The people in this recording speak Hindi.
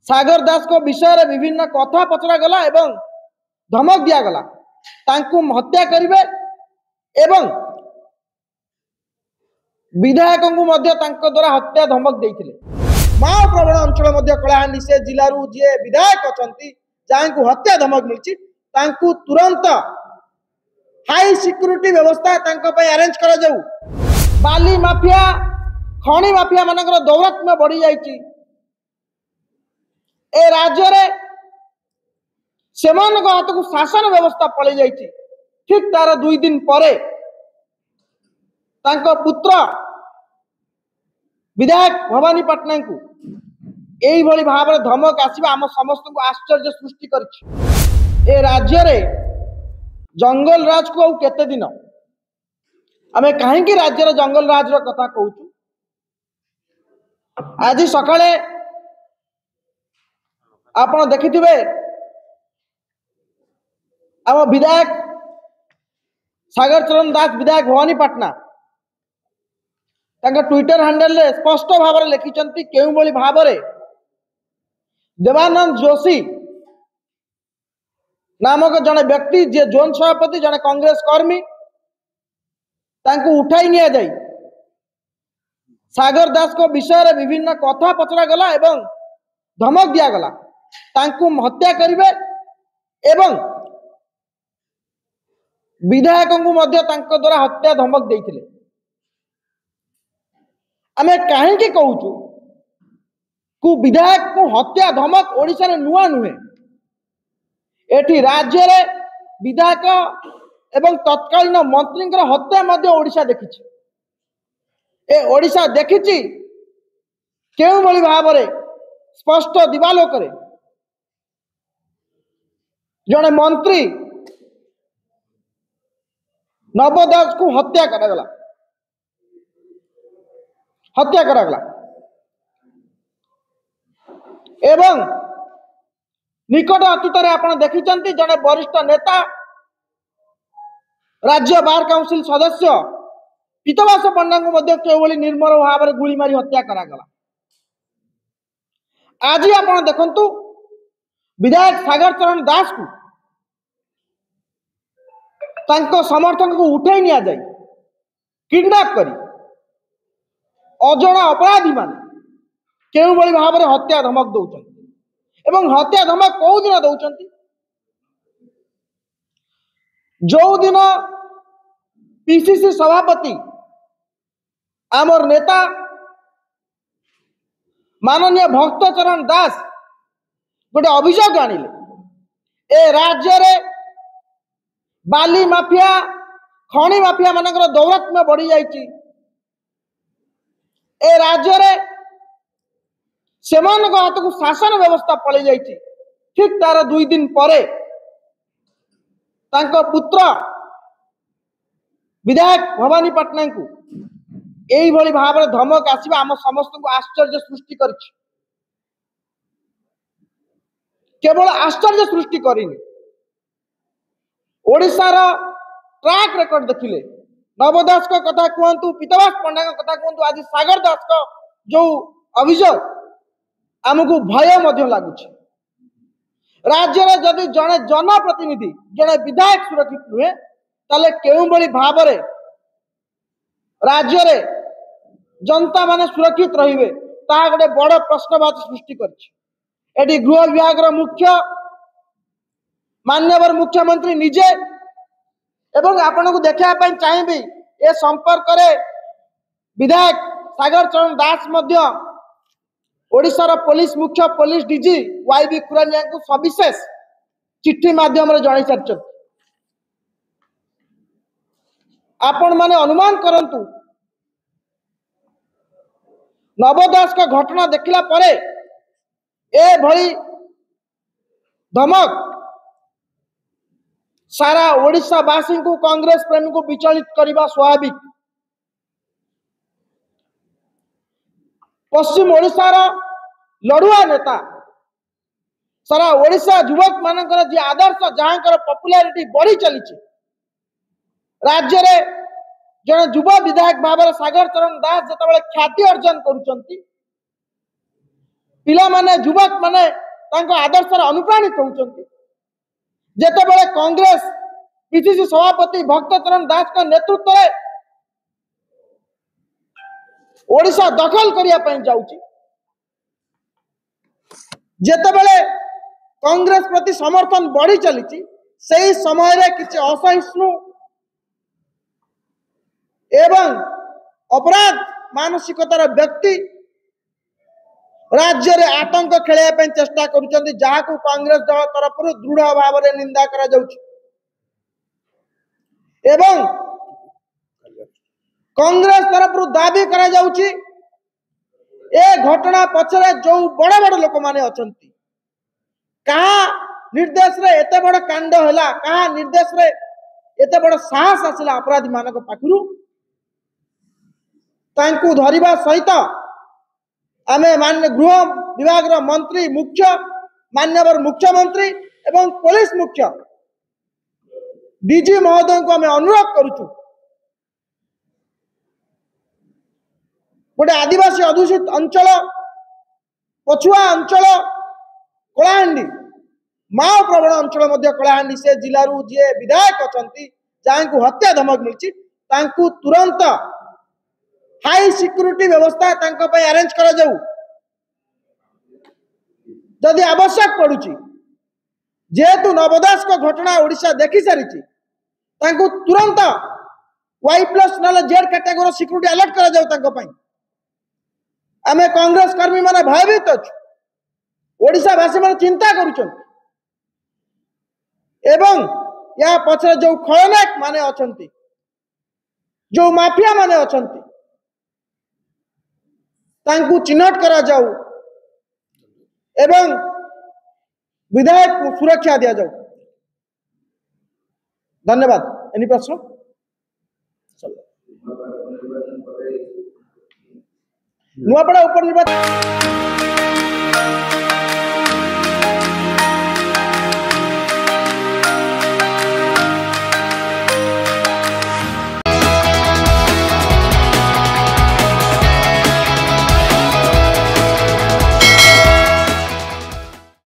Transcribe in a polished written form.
सागर दास को विषय रे विभिन्न कथा पचरा गला एवं धमक दिया गला तांकु हत्या करिवे एवं विधायक को मध्य तांको द्वारा हत्या धमक देइथिले। माओ प्रवण अंचल मध्य कलाहांडी से जिल्लारू जे विधायक अछंती जांकु हत्या धमक मिलची तांकु तुरंत हाई सिक्योरिटी व्यवस्था तांको पे अरेंज करा जाऊ। बाली माफिया खणी माफिया मानकर दौरात्म्य बढ़ी जाइची ए राज्य रे सेमान हाथ को शासन व्यवस्था पड़े जाइची। ठीक तार 2 दिन परे तांको पुत्र विधायक भवानी पट्टनायक को यही भली भाव में धमक आसीबा आम समस्त को आश्चर्य सृष्टि करछि। ए राज्य रे जंगल राज को केते दिन आमे कहीं राज्य जंगल राज कथा कहूँ। आज सकाळे आपण देखिथिबे आम विधायक सागर चरण दास विधायक भवानी पटना ट्विटर हैंडल रे स्पष्ट भाव में लिखिछंती केउ भली भाव में देवानंद जोशी नामक जड़े व्यक्ति जे जोन सभापति जड़े कांग्रेस कर्मी तांको उठाई निया जाई सागर दास को विषय रे विभिन्न कथा पचरा गला एवं धमक दिया गला तांको हत्या करिवे एवं विधायक को मध्य तांको द्वारा हत्या धमक देइथिले। आमे काहेकि कहूचु को विधायक को हत्या धमक ओडिसा रे नुआ नुहे। एठी राज्य रे विधायक एवं तत्कालीन मंत्री हत्या मध्य ओडिशा देखिछि। ए ओडिशा देखिछि केउ भली भाव रे स्पष्ट दिवालोक रे जने मंत्री नवदास को हत्या करागला एवं निकट अतीत आप देखिछंती जने वरिष्ठ नेता राज्य बार काउंसिल सदस्य पीतवास पंडा को मध्य केवली निर्मल भाव में गुली मारी हत्या करागला। आज आप देखंतु विधायक सागर चरण दास को तांको समर्थक को उठाई निया जाए किडनैप करी अजଣା अपराधी माने केउ भली भाव में हत्या धमक दौचंती एवं हत्या धमक कौ दिन दौचंती जो दिन पीसीसी सभापति आमर नेता माननीय भक्त चरण दास गोटे अभियोग आनिले ए राज्य रे बाली माफिया खणी माफिया मानकर दौरात्म्य बढ़ी जाइची ए राज्य रे सेमान हाथ को शासन व्यवस्था पड़े जाइची। ठीक तार 2 दिन परे तांको पुत्र विधायक भवानी पट्टनायक को यही भली भाव में धमक आसीबा आम समस्त को आश्चर्य सृष्टि करछि। केवल आश्चर्य सृष्टि करिनी ओडिशार ट्रैक रेकर्ड देखिले नवदास को कथा कहतु पीतवास पंडा को कथा कहतु आज सागर दास को जो अभियोग आमको भय मध्य लगुच। राज्य में जदि जड़े जनप्रतिनिधि जड़े विधायक सुरक्षित नुहे ताले केउ भली भाव में राज्य रे जनता माने सुरक्षित रहिबे ता गोटे बड़ प्रश्नवाची सृष्टि करछि। एटी गृह विभाग मुख्य माननीय मुख्यमंत्री निजे एवं आपण को देखा चाहिए ए संपर्क रे विधायक सागर चरण दास मध्य ओडिशार पुलिस मुख्य पुलिस डीजी वाईबी खुरानिया को सविशेष चिट्ठी माध्यम रे जणाई सारछन। आपण माने अनुमान करंतु नवदास का घटना देखला परे ए भली धमक सारा ओडिशा वासी को कांग्रेस प्रेमी को विचलित करने स्वाभाविक। पश्चिम ओडिशार लड़ुआ नेता सारा ओडिशा युवक मानकर जी आदर्श जहां पॉपुलैरिटी बढ़ी चली राज्य रे जन युव विधायक भाव सागर चरण दास जिते ख्याति अर्जन करुचंती पिला माने युवक माने तांको आदर्श अनुप्राणित होउचंती। जेतेबेले कांग्रेस पीसीसी सभापति भक्तचरण दास का नेतृत्व में ओडिशा दखल करिया पई जाउची, जेतेबेले कांग्रेस प्रति समर्थन बढ़ी चली सही समय रे किसी असहिष्णु एवं अपराध मानसिकतार व्यक्ति राज्य रे आतंक खेलिया पई चेष्टा करूचंती, जाहाकू कांग्रेस दल तरफ दृढ़ भाव रे निंदा करा जाउची एवं कांग्रेस तरफ दाबी करा जाउची ए घटना पछरे जो बड़ बड़ लोक माने अछंती, कहा निर्देश रे एते बड़ कांड हैला, कहा निर्देश रे एते बड़ साहस आसिला अपराधी मानक पाखरु तांकू धरिबा सहित आमे मान्य गृह विभाग रो मंत्री मुख्य मान्यवर मुख्यमंत्री एवं पुलिस मुख्य डीजी महोदय को आमे अनुरोध करूछु, गोटे आदिवासी अधुषित अंचल पछुआ अंचल कलाहांडी माओ प्रवण अंचल मध्य कलाहांडी से जिलू जी विधायक अछंती जांकू हत्या धमक मिलची तांकू तुरंत हाई सिक्योरिटी व्यवस्था तांको पय अरेंज करा जाऊ, जदि आवश्यक पड़ुची जेहेतु नवदास को घटना ओडिशा देखि सारिची तांकू तुरंत Y+ नाले जेड कैटेगरी सिक्योरिटी अलर्ट करा जाऊ तांको पय। आमे कांग्रेस कर्मी माने भयभीत अछु, ओडिशा वासी माने चिंता करूछन एवं या पछरे जो खलनायक माने अछंती, जो माफिया माने अछंती तांकू चिन्हट करा जाऊ एवं विधायक को सुरक्षा दिया जाऊ। धन्यवाद। एनी प्रश्न? नुआपड़ा उपनिर्वाचन